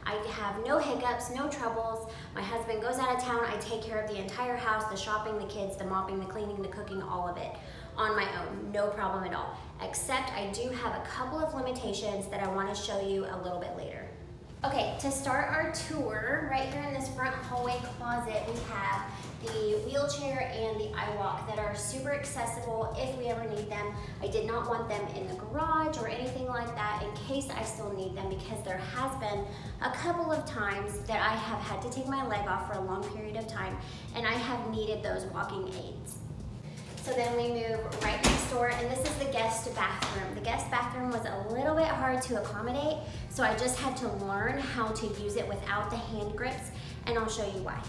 I have no hiccups, no troubles. My husband goes out of town, I take care of the entire house, the shopping, the kids, the mopping, the cleaning, the cooking, all of it on my own, no problem at all. Except I do have a couple of limitations that I want to show you a little bit later. Okay, to start our tour, right here in this front hallway closet, we have the wheelchair and the Iwalk that are super accessible if we ever need them. I did not want them in the garage or anything like that in case I still need them, because there has been a couple of times that I have had to take my leg off for a long period of time and I have needed those walking aids. So then we move right next door, and this is the guest bathroom. The guest bathroom was a little bit hard to accommodate, so I just had to learn how to use it without the hand grips, and I'll show you why.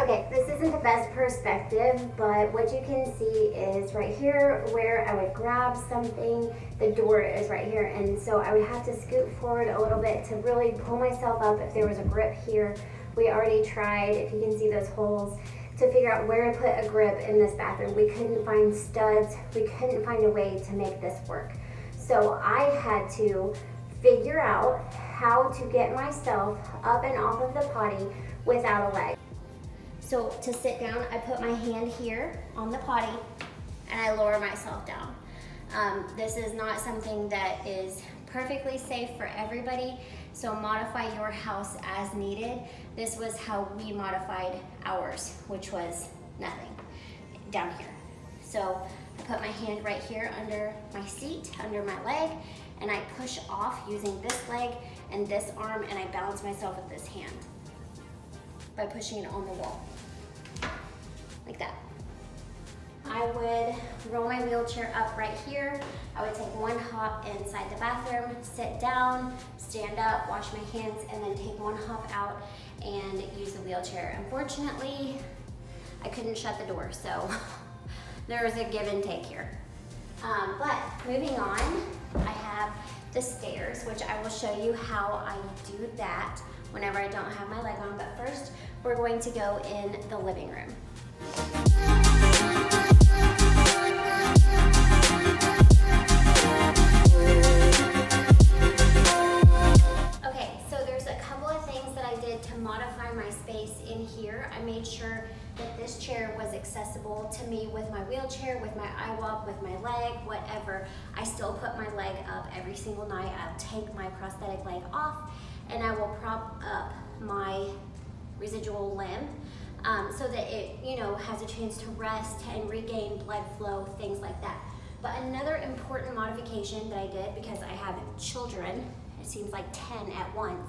Okay, this isn't the best perspective, but what you can see is right here where I would grab something, the door is right here, and so I would have to scoot forward a little bit to really pull myself up if there was a grip here. We already tried, if you can see those holes, to figure out where to put a grip in this bathroom. We couldn't find studs, we couldn't find a way to make this work. So I had to figure out how to get myself up and off of the potty without a leg. So to sit down, I put my hand here on the potty and I lower myself down. This is not something that is perfectly safe for everybody, so modify your house as needed. This was how we modified ours, which was nothing down here. So I put my hand right here under my seat, under my leg, and I push off using this leg and this arm, and I balance myself with this hand by pushing it on the wall, like that. I would roll my wheelchair up right here. I would take one hop inside the bathroom, sit down, stand up, wash my hands, and then take one hop out and use the wheelchair. Unfortunately, I couldn't shut the door, so there was a give and take here. But moving on, I have the stairs, which I will show you how I do that whenever I don't have my leg on. But first, we're going to go in the living room. Okay, so there's a couple of things that I did to modify my space in here. I made sure that this chair was accessible to me with my wheelchair, with my Iwalk, with my leg, whatever. I still put my leg up every single night. I'll take my prosthetic leg off and I will prop up my residual limb so that it, has a chance to rest and regain blood flow, things like that. But another important modification that I did, because I have children, it seems like 10 at once,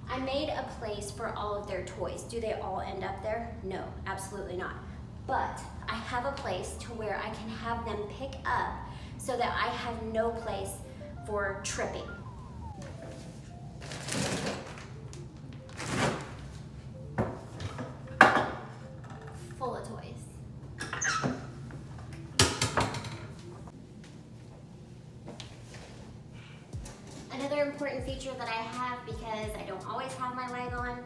I made a place for all of their toys. Do they all end up there? No, absolutely not. But I have a place to where I can have them pick up so that I have no place for tripping. Full of toys. Another important feature that I have, because I don't always have my leg on,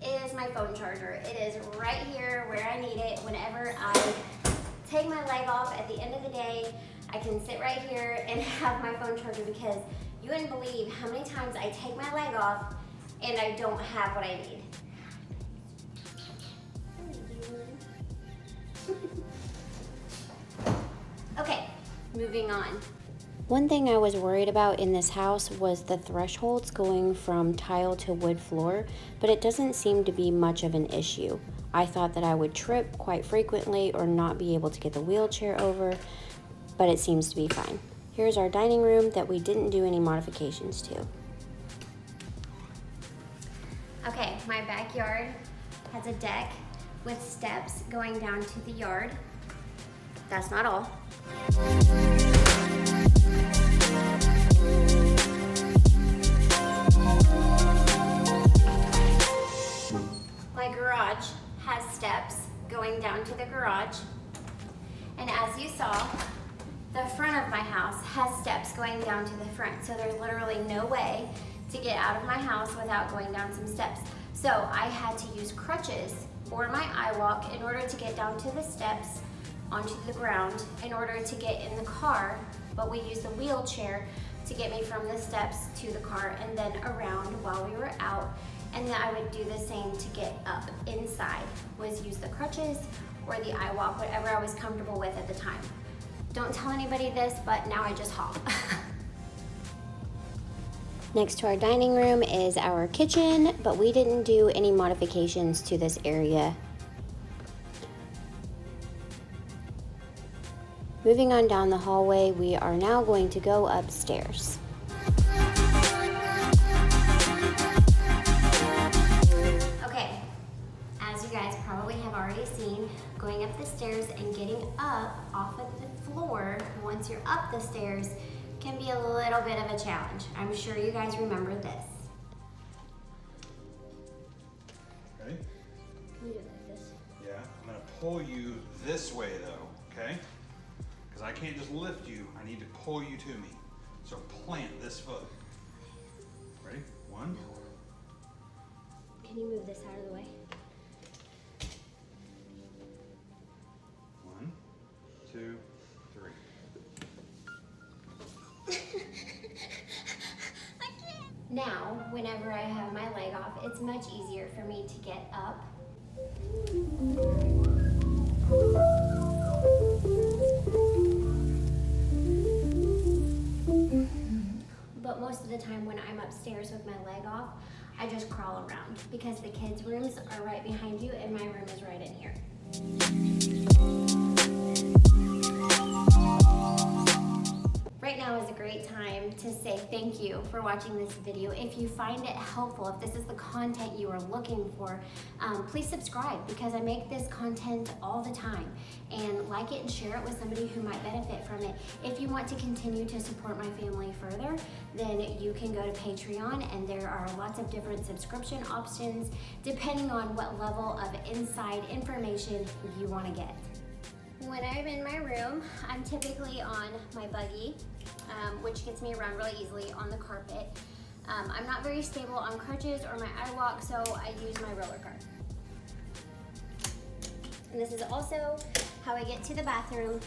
is my phone charger. It is right here where I need it. Whenever I take my leg off at the end of the day, I can sit right here and have my phone charger, because you wouldn't believe how many times I take my leg off and I don't have what I need. Okay, moving on. One thing I was worried about in this house was the thresholds going from tile to wood floor, but it doesn't seem to be much of an issue. I thought that I would trip quite frequently or not be able to get the wheelchair over, but it seems to be fine. Here's our dining room that we didn't do any modifications to. Okay, my backyard has a deck with steps going down to the yard. That's not all. My garage has steps going down to the garage. And as you saw, the front of my house has steps going down to the front. So there's literally no way to get out of my house without going down some steps. So I had to use crutches or my Iwalk in order to get down to the steps onto the ground in order to get in the car, but we use the wheelchair to get me from the steps to the car and then around while we were out. And then I would do the same to get up inside, was use the crutches or the Iwalk, whatever I was comfortable with at the time. Don't tell anybody this, but now I just hop. Next to our dining room is our kitchen, but we didn't do any modifications to this area. Moving on down the hallway, we are now going to go upstairs. Okay, as you guys probably have already seen, going up the stairs and getting up off of the floor once you're up the stairs can be a little bit of a challenge. I'm sure you guys remember this. Ready? Can you do it like this? Yeah, I'm gonna pull you this way though, okay? Because I can't just lift you, I need to pull you to me. So plant this foot. Ready? 1. Can you move this out of the way? 1, 2, 3. Now, whenever I have my leg off, it's much easier for me to get up. But most of the time when I'm upstairs with my leg off, I just crawl around because the kids' rooms are right behind you and my room is right in here. Right now is a great time to say thank you for watching this video. If you find it helpful, if this is the content you are looking for, please subscribe because I make this content all the time. And like it and share it with somebody who might benefit from it. If you want to continue to support my family further, then you can go to Patreon and there are lots of different subscription options depending on what level of inside information you want to get. When I'm in my room, I'm typically on my buggy, which gets me around really easily on the carpet. I'm not very stable on crutches or my Iwalk, so I use my roller cart. And this is also how I get to the bathroom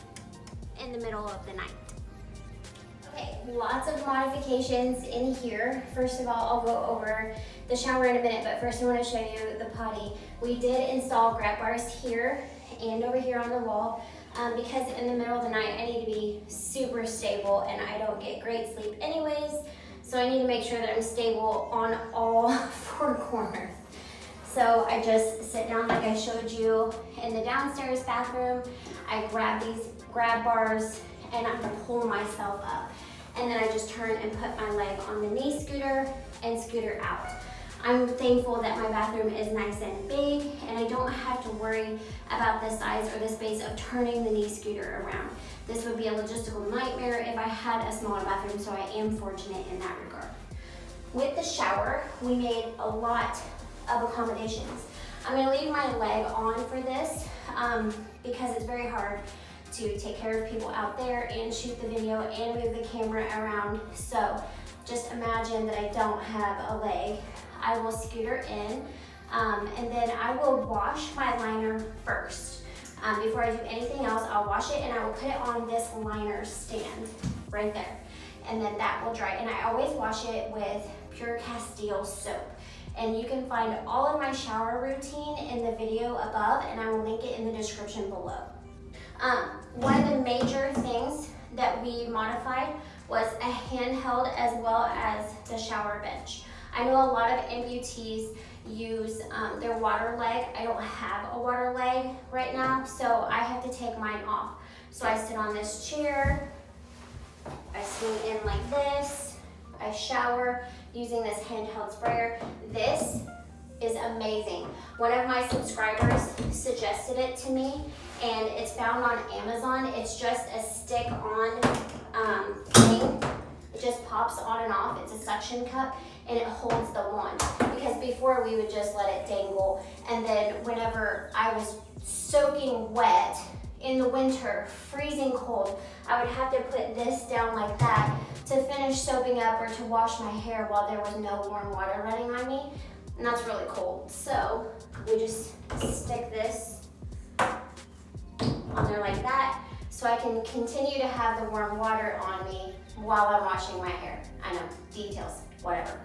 in the middle of the night. Okay, lots of modifications in here. First of all, I'll go over the shower in a minute, but first I want to show you the potty. We did install grab bars here and over here on the wall because in the middle of the night I need to be super stable and I don't get great sleep anyways, so I need to make sure that I'm stable on all 4 corners. So I just sit down like I showed you in the downstairs bathroom. I grab these grab bars and I'm gonna pull myself up, and then I just turn and put my leg on the knee scooter and scooter out. I'm thankful that my bathroom is nice and big and I don't have to worry about the size or the space of turning the knee scooter around. This would be a logistical nightmare if I had a smaller bathroom, so I am fortunate in that regard. With the shower, we made a lot of accommodations. I'm gonna leave my leg on for this because it's very hard to take care of people out there and shoot the video and move the camera around. So just imagine that I don't have a leg. I will scooter in and then I will wash my liner first. Before I do anything else, I'll wash it and I will put it on this liner stand right there. And then that will dry. And I always wash it with pure Castile soap. And you can find all of my shower routine in the video above, and I will link it in the description below. One of the major things that we modified was a handheld as well as the shower bench. I know a lot of amputees use their water leg. I don't have a water leg right now, so I have to take mine off. So I sit on this chair, I swing in like this, I shower using this handheld sprayer. This is amazing. One of my subscribers suggested it to me, and it's found on Amazon. It's just a stick-on thing. It just pops on and off. It's a suction cup, and it holds the wand. Because before we would just let it dangle, and then whenever I was soaking wet in the winter, freezing cold, I would have to put this down like that to finish soaping up or to wash my hair while there was no warm water running on me. And that's really cold. So we just stick this on there like that so I can continue to have the warm water on me while I'm washing my hair. I know, details, whatever.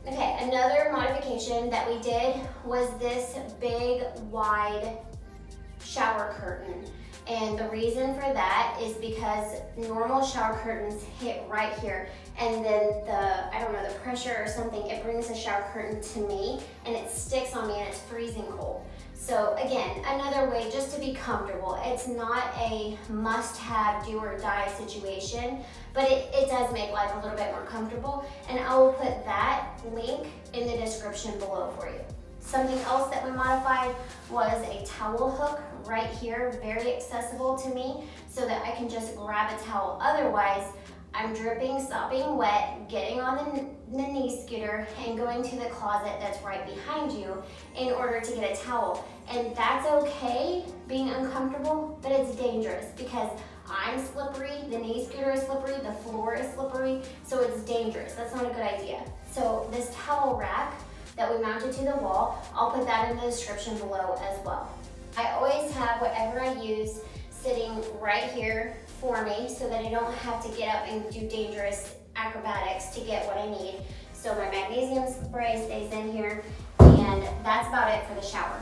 Okay, another modification that we did was this big, wide shower curtain. And the reason for that is because normal shower curtains hit right here, and then I don't know, the pressure or something, it brings the shower curtain to me and it sticks on me and it's freezing cold. So again, another way just to be comfortable. It's not a must-have, do or die situation, but it does make life a little bit more comfortable, and I will put that link in the description below for you. Something else that we modified was a towel hook right here, very accessible to me, so that I can just grab a towel. Otherwise, I'm dripping, sopping wet, getting on the knee scooter and going to the closet that's right behind you in order to get a towel. And that's okay, being uncomfortable, but it's dangerous because I'm slippery, the knee scooter is slippery, the floor is slippery, so it's dangerous. That's not a good idea. So this towel rack that we mounted to the wall, I'll put that in the description below as well. I always have whatever I use sitting right here for me so that I don't have to get up and do dangerous acrobatics to get what I need. So my magnesium spray stays in here, and that's about it for the shower.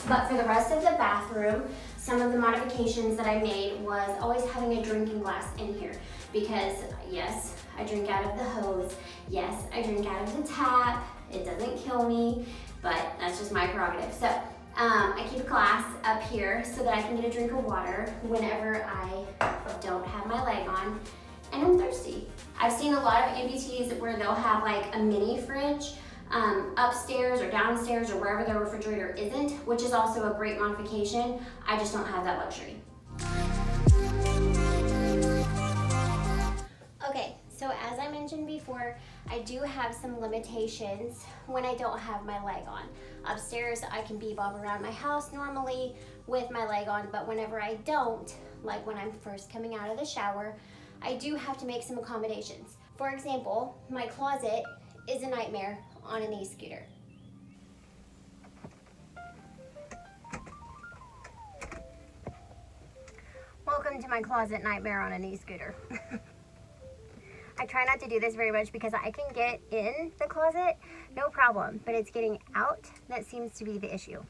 But for the rest of the bathroom, some of the modifications that I made was always having a drinking glass in here, because yes, I drink out of the hose, yes, I drink out of the tap. It doesn't kill me, but that's just my prerogative. So I keep a glass up here so that I can get a drink of water whenever I don't have my leg on and I'm thirsty. I've seen a lot of amputees where they'll have like a mini fridge upstairs or downstairs or wherever their refrigerator isn't, which is also a great modification. I just don't have that luxury. Okay, so as I mentioned before, I do have some limitations when I don't have my leg on. Upstairs, I can bebop around my house normally with my leg on, but whenever I don't, like when I'm first coming out of the shower, I do have to make some accommodations. For example, my closet is a nightmare on a knee scooter. Welcome to my closet nightmare on a knee scooter. I try not to do this very much because I can get in the closet, no problem, but it's getting out that seems to be the issue.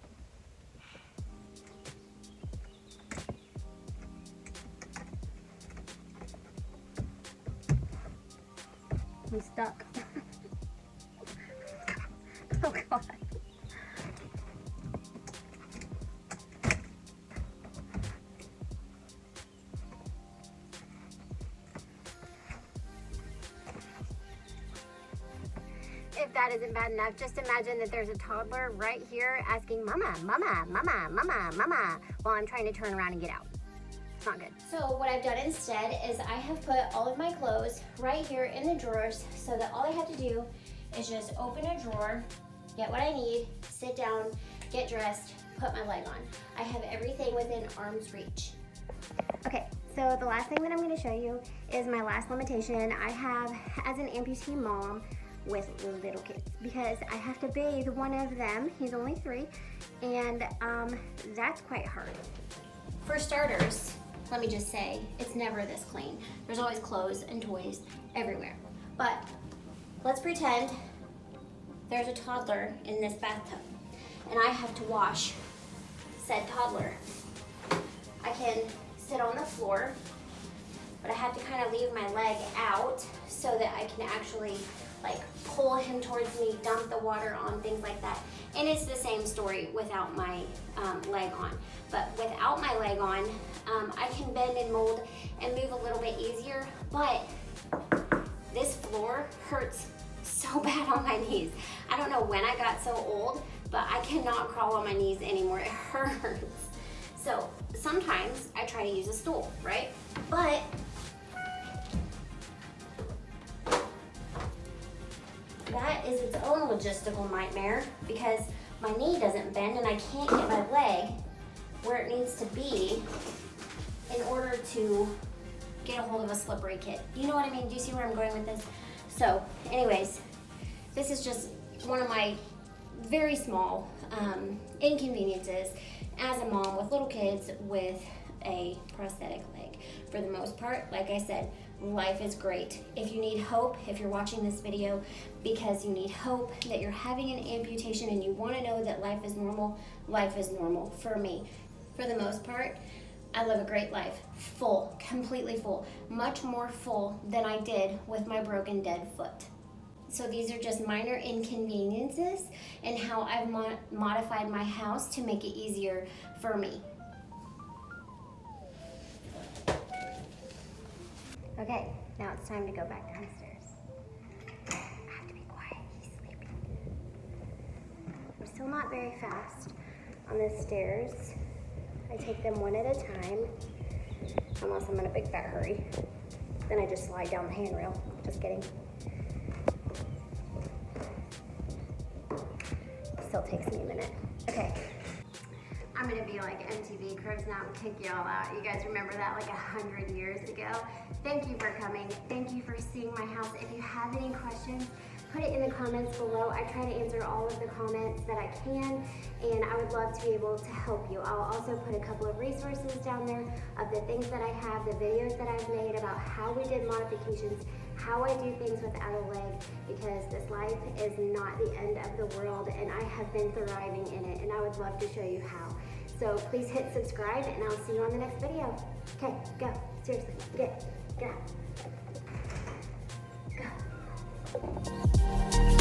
I'm stuck. Oh God. If that isn't bad enough, just imagine that there's a toddler right here asking mama, mama, mama, mama, mama, while I'm trying to turn around and get out. It's not good. So what I've done instead is I have put all of my clothes right here in the drawers so that all I have to do is just open a drawer, get what I need, sit down, get dressed, put my leg on. I have everything within arm's reach. Okay, so the last thing that I'm going to show you is my last limitation I have as an amputee mom with little kids, because I have to bathe one of them. He's only 3, and that's quite hard. For starters, let me just say, it's never this clean. There's always clothes and toys everywhere. But let's pretend there's a toddler in this bathtub and I have to wash said toddler. I can sit on the floor, but I have to kind of leave my leg out so that I can actually like pull him towards me, dump the water on, things like that. And it's the same story without my leg on. But without my leg on, I can bend and mold and move a little bit easier, but this floor hurts so bad on my knees. I don't know when I got so old, but I cannot crawl on my knees anymore. It hurts. So sometimes I try to use a stool, right? But that is its own logistical nightmare because my knee doesn't bend and I can't get my leg where it needs to be in order to get a hold of a slippery kid. You know what I mean? Do you see where I'm going with this? So anyways, this is just one of my very small inconveniences as a mom with little kids with a prosthetic leg. For the most part, like I said, life is great. If you need hope, if you're watching this video because you need hope that you're having an amputation and you want to know that life is normal for me. For the most part, I live a great life, full, completely full, much more full than I did with my broken dead foot. So these are just minor inconveniences and how I've modified my house to make it easier for me. Okay, now it's time to go back downstairs. I have to be quiet, he's sleeping. I'm still not very fast on the stairs. I take them one at a time, unless I'm in a big fat hurry. Then I just slide down the handrail. Just kidding. Still takes me a minute. Okay. I'm gonna be like MTV Cribs now and kick y'all out. You guys remember that like 100 years ago? Thank you for coming. Thank you for seeing my house. If you have any questions, put it in the comments below. I try to answer all of the comments that I can, and I would love to be able to help you. I'll also put a couple of resources down there of the things that I have, the videos that I've made about how we did modifications, how I do things without a leg, because this life is not the end of the world, and I have been thriving in it, and I would love to show you how. So please hit subscribe, and I'll see you on the next video. Okay, go. Seriously, get out. Go.